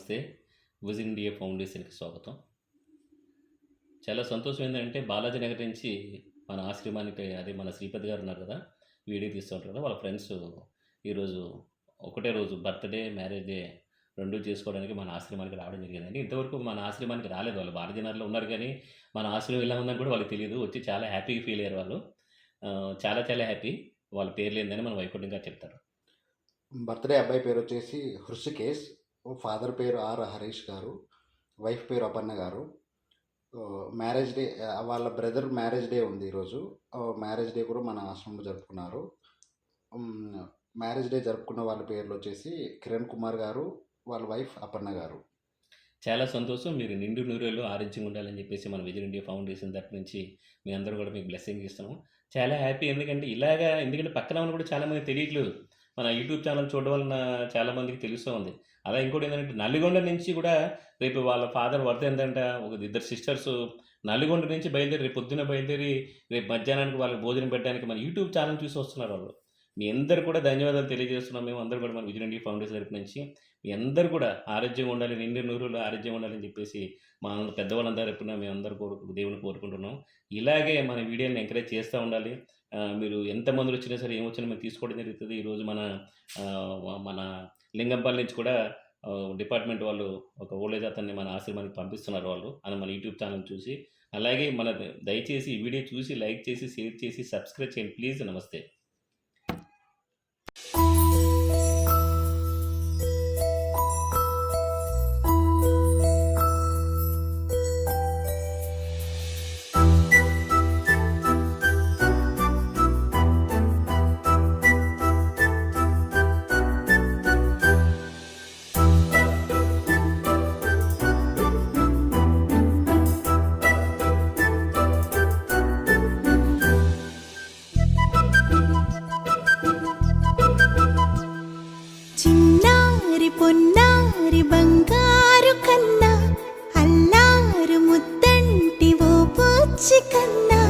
నమస్తే. Vision India ఫౌండేషన్‌కి స్వాగతం. చాలా సంతోషం ఏందంటే బాలాజీ నగర్ నుంచి మన ఆశ్రమానికి అదే మన శ్రీపతి గారు ఉన్నారు కదా! వీడియో తీస్తూ ఉంటారు కదా! వాళ్ళ ఫ్రెండ్స్ ఈరోజు ఒకటే రోజు బర్త్‌డే, మ్యారేజ్ డే 2 చేసుకోవడానికి మన ఆశ్రమానికి రావడం జరిగిందండి. ఇంతవరకు మన ఆశ్రమానికి రాలేదు వాళ్ళు. బాలాజీ నగర్‌లో ఉన్నారు గానీ, మన ఆశ్రమం ఎలా ఉందని కూడా వాళ్ళకి తెలీదు. వచ్చి చాలా హ్యాపీగా ఫీల్ అయ్యారు వాళ్ళు. చాలా చాలా హ్యాపీ. వాళ్ళ పేర్లేందని మన వైకుంఠం గారు చెప్తారు. బర్త్‌డే అబ్బాయి పేరొచ్చేసి హృషికేష్. ఫాదర్ పేరు ఆర్. హరీష్ గారు. వైఫ్ పేరు అపర్ణ గారు. మ్యారేజ్ డే వాళ్ళ బ్రదర్ మ్యారేజ్ డే ఉంది ఈరోజు. మ్యారేజ్ డే కూడా మన ఆశ్రమంలో జరుపుకున్నారు. మ్యారేజ్ డే జరుపుకున్న వాళ్ళ పేర్లొచ్చేసి కిరణ్ కుమార్ గారు, వాళ్ళ వైఫ్ అపర్ణ గారు. చాలా సంతోషం. మీరు నిండు నూరేళ్ళు ఆరోగ్యంగా ఉండాలని చెప్పేసి మన విజన్ ఇండియా ఫౌండేషన్ తరపు నుంచి మీ అందరూ కూడా మీకు బ్లెస్సింగ్ ఇస్తున్నాం. చాలా హ్యాపీ. ఎందుకంటే పక్కన ఉన్న కూడా చాలామంది తెలియట్లేదు. మన యూట్యూబ్ ఛానల్ చూడడం వలన చాలామందికి తెలుస్తూ ఉంది. అలా ఇంకోటి ఏంటంటే నల్గొండ నుంచి కూడా రేపు వాళ్ళ ఫాదర్ వర్త్ ఏంటంట ఇద్దరు సిస్టర్స్ నల్గొండ నుంచి బయలుదేరి రేపు పొద్దున్న బయలుదేరి రేపు మధ్యాహ్నానికి వాళ్ళకి భోజనం పెట్టడానికి మన యూట్యూబ్ ఛానల్ చూసి వస్తున్నారు వాళ్ళు. మీ అందరూ కూడా ధన్యవాదాలు తెలియజేస్తున్నాం. మేము అందరూ కూడా మన విజన్ ఇండియా ఫౌండేషన్ తరపు నుంచి మీ అందరూ కూడా ఆరోగ్యంగా ఉండాలి, నిండు నూరులో ఆరోగ్యంగా ఉండాలని చెప్పేసి మా పెద్దవాళ్ళందరూ ఎప్పుడైనా మేము అందరూ దేవుని కోరుకుంటున్నాం. ఇలాగే మన వీడియోని ఎంకరేజ్ చేస్తూ ఉండాలి. మీరు ఎంతమంది వచ్చినా సరే ఏమొచ్చినా మేము తీసుకోవడం జరుగుతుంది. ఈరోజు మన లింగంపల్లి నుంచి కూడా డిపార్ట్మెంట్ వాళ్ళు ఒక ఓల్డేజ్ అతన్ని మన ఆశ్రమానికి పంపిస్తున్నారు వాళ్ళు అని మన యూట్యూబ్ ఛానల్ చూసి. అలాగే దయచేసి ఈ వీడియో చూసి లైక్ చేసి షేర్ చేసి సబ్స్క్రైబ్ చేయండి ప్లీజ్. నమస్తే. చిన్నారి పొన్నారి బంగారు కన్నా అల్లారు ముద్దంటి ఓ పూచి కన్నా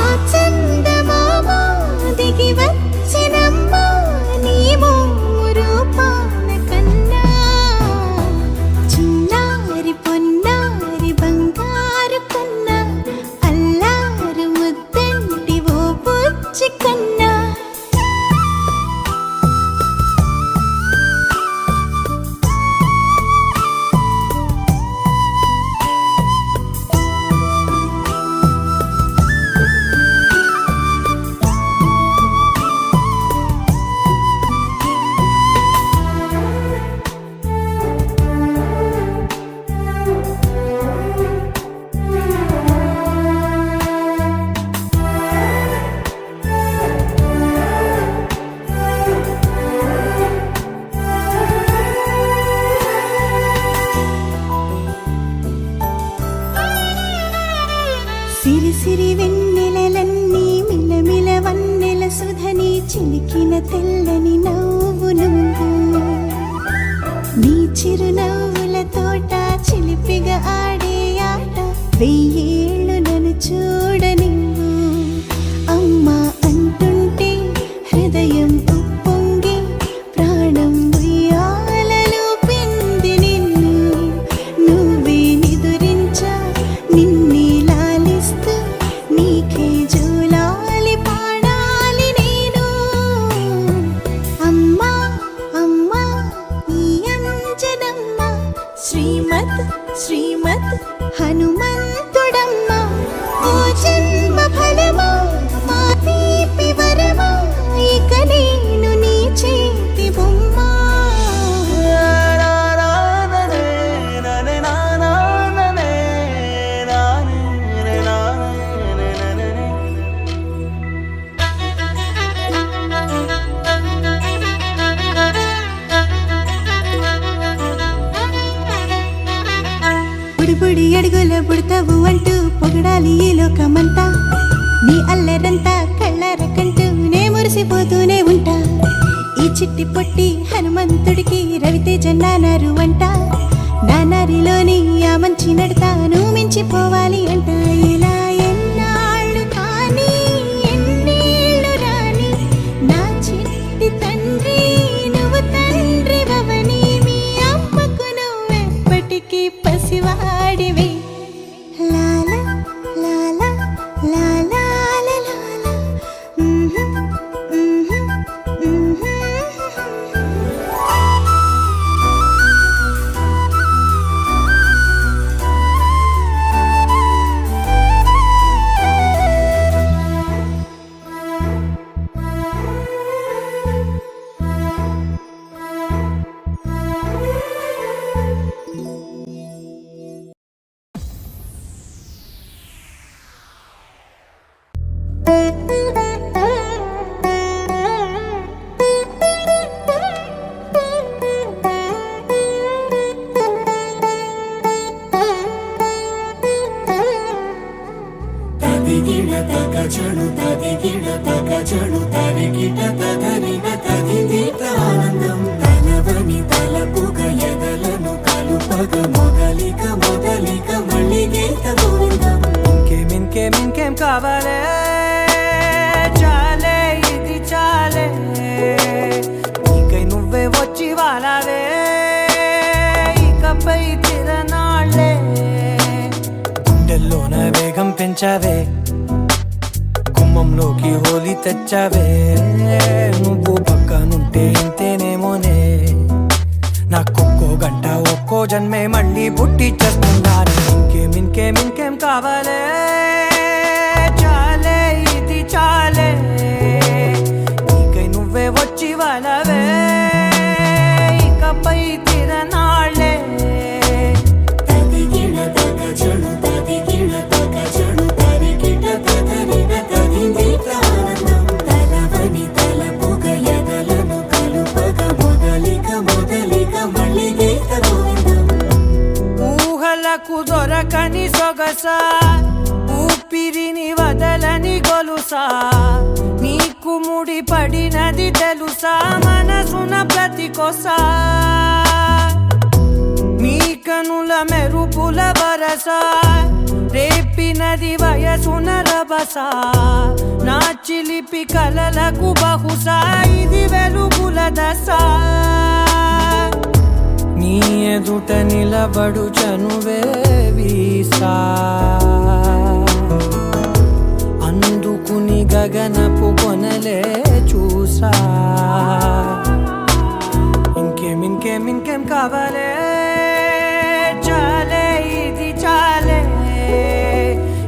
ఆ చందమామ దిగి వచ్చినమ్మా నీ మోము రూపాన కన్నా. చిన్నారి పొన్నారి బంగారు కన్నా అల్లారు ముద్దంటి ఓ పూచి కన్నా. సిరి సిరి వెన్నెలలన్నీ మిలమిల వన్నెల సుధని చిలికిన తెల్లని నవ్వు నువ్వు. నీ చిరునవ్వుల తోట చిలిపిగా ఆడే ఆట వెయ్యేళ్ళు నన్ను చూడ నువ్వు. అమ్మా అంటుంటే హృదయం ఉప్పొంగి ప్రాణం ఉయ్యాలలో పిండి నిన్ను. నువ్వే నిదురించా నిన్నే నీకే జోలాలి పాడాలి నేను. అమ్మా అమ్మా ఈ అంజనమ్మ శ్రీమత్ శ్రీమత్ హనుమంతుడమ్మ. ఓ జన్మ ఫలమా మా తీపి వరమా ఇక నేను నీ చేతి బొమ్మ. బుడి అడుగుల బుడతావు అంటూ పొగడాలి ఈ లోకమంతా. నీ అల్లరంతా కళ్ళారకంటూ నే మురిసిపోతూనే ఉంటా. ఈ చిట్టి పొట్టి హనుమంతుడికి రవితేజ నానారు అంట. నానారిలోని ఆ మంచి నడతాను మించిపోవాలి అంట. ఇలా ఎన్నాళ్ళు కానీ ఎన్నేళ్ళు రాని నా చిట్టి తండ్రి నువ్వు తండ్రి భవని. మీ అమ్మకు నువ్వే తదిగిడ తగచడు తదిగిడ తగచడు తరిగిట తదరిన తదిదీత ఆనందం తలవని తలపుగ ఎదలను కలుపగ మొదలిక మొదలిక మళ్ళీ గీత గోవిందం. ఇంకేం కావాలే చాలే ఇది చాలే నీకై నువ్వే వచ్చి వాలావే ఇకపై తిరనాళ్ళే గుండెల్లోన వేగం పెంచావే గుమ్మంలోకి హోలీ తెచ్చావే నువ్వు పక్కనుంటే ఇంతేనేమోనే నాకొక్కో గంట ఒక్కో జన్మే మళ్ళీ పుట్టి చేస్తున్నాను. ఇంకేం కావాలే చాలే ఇది చాలే నీకై నువ్వే వచ్చి వాళ్ళవే ఇకపై తిరనాళ్ళే. తదిగిడ తగచడు తదిగిడ తగచడు తరిగిట తదరిన తదిదీత ఆనందం తలవని తలపుగ ఎదలను కలుపగ మొదలిక మొదలిక మళ్ళీ గీత గోవిందం. ఊహలకు దొరకని సొగసా ఊపిరిని వదలని గొలుసా నీకు ముడి పడినది తెలుసా మనసున ప్రతి కొసా నీ కనుల మెరుపుల వరస రేపినది వయసున రభస నా చిలిపి కలలకు బహుశా ఇది వెలుగుల దశ నీ ఎదుట నిలబడు చనువే వీసా అందుకుని గగనపు కొనలే చూసా. ఇంకేం కావాలే చాలే ఇది చాలే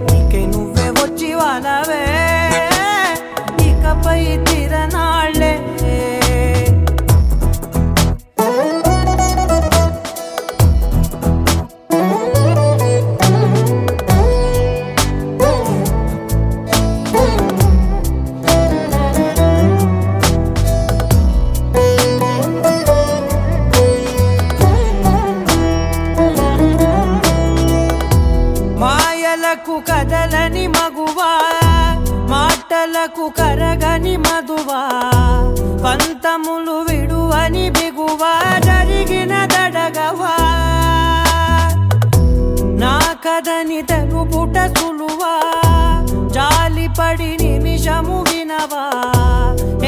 నీకై నువ్వే వచ్చి వాలవే ఇకపై తిరనాళ్ళే. మాయలకు కదలని మగువా మాటలకు కరగని మధువా పంతములు విడువని బిగువా జరిగిన దడగవా నా కథని తెలుపుట సులువా జాలిపడి నిమిషము వినవా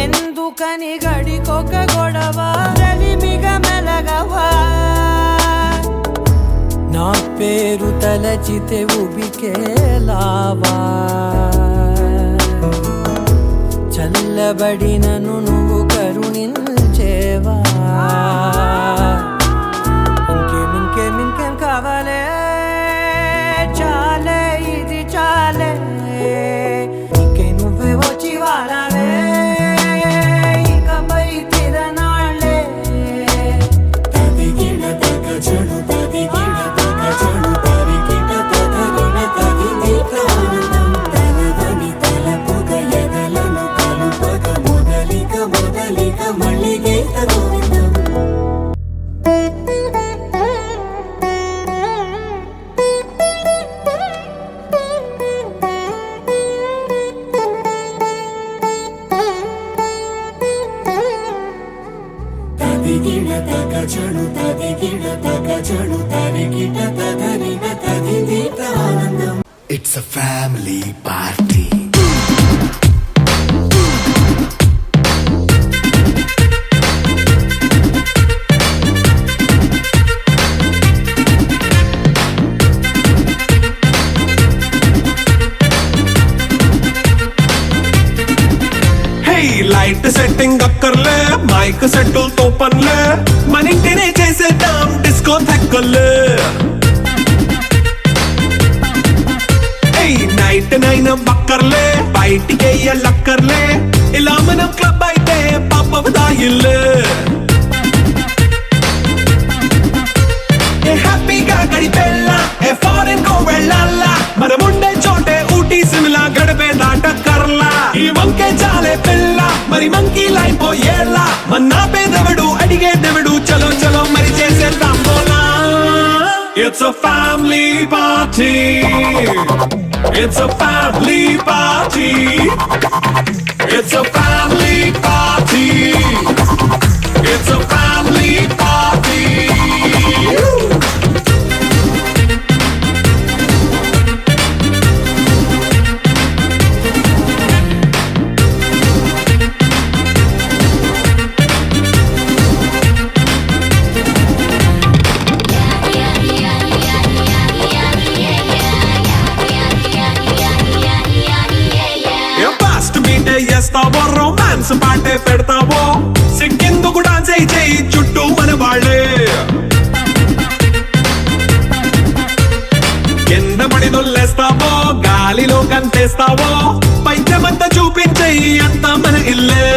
ఎందుకని గడికొక గొడవ రలిమిగ మెలగవా నా పేరు తలచితే ఉబికేలావా చల్లబడినను నువ్వు కరుణించేవా. ఇంకేం కావాలే చాలే ఇది చాలే నీకై నువ్వే వచ్చి వాలవే ఇకపై తిరనాళ్ళే. తదిగిడ తగచడు తదిగిడ తగచడు తరిగిట తదరిన తదిదీత ఆనందం తలవని తలపుగ ఎదలను కలుపగ మొదలిక మొదలిక మళ్ళీ గీత గోవిందం. తదిగిడ తగచడు తదిగిడ తగచడు తరిగిట తదరిన తదిదీత ఆనందం. It's a family party. Light setting అక్కర్లే మైక్ సెట్టులతో పనులే మన ఇంటినే చేసేద్దాం డిస్కో థెక్కర్లే. నైట్ నైన్ బక్కర్లే బయటికి లక్కర్లే ఇలా మనం క్లబ్ అయితే పాప దాయిల్లే. హ్యాపీగా గడిపెళ్ళా ఫారెన్ కో వెళ్ళాలా మనం ఉండే చోటే ఊటీ సిమ్లా గడిపే దాట Karla. It's a family party. It's a family party. It's a family party. It's a family party. Fast మీటే చేస్తావో రొమాన్స్ పాటే పెడతావో సిగ్గెందుకు డాన్స్ అయి చేయి చుట్టూ మన వాళ్ళే కింద పడి దొల్లేస్తావో గాలిలో కంతేస్తావో పైద్యమంతా చూపించేయి అంత మన ఇల్లే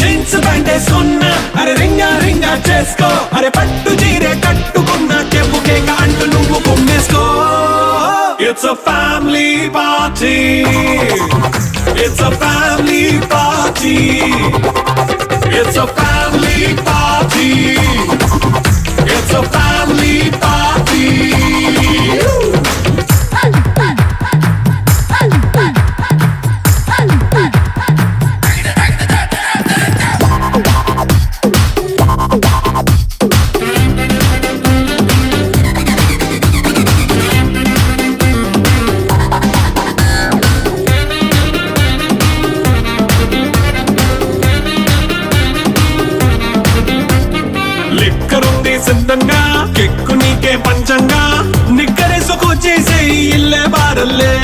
జీన్స్ ప్యాంటే సున్నా అరే రింగా రింగా చేసుకో అరే పట్టు చీరే కట్టుకున్న చెప్పుకే కాంటు నువ్వు కుమ్మేసుకో It's a family party. It's a family party. It's a family party. It's a family party. లిక్కరుంది సిద్ధంగా కెక్కు నీకే పంచంగా నిక్కరేసుకు చేసే ఇల్లే బారల్లే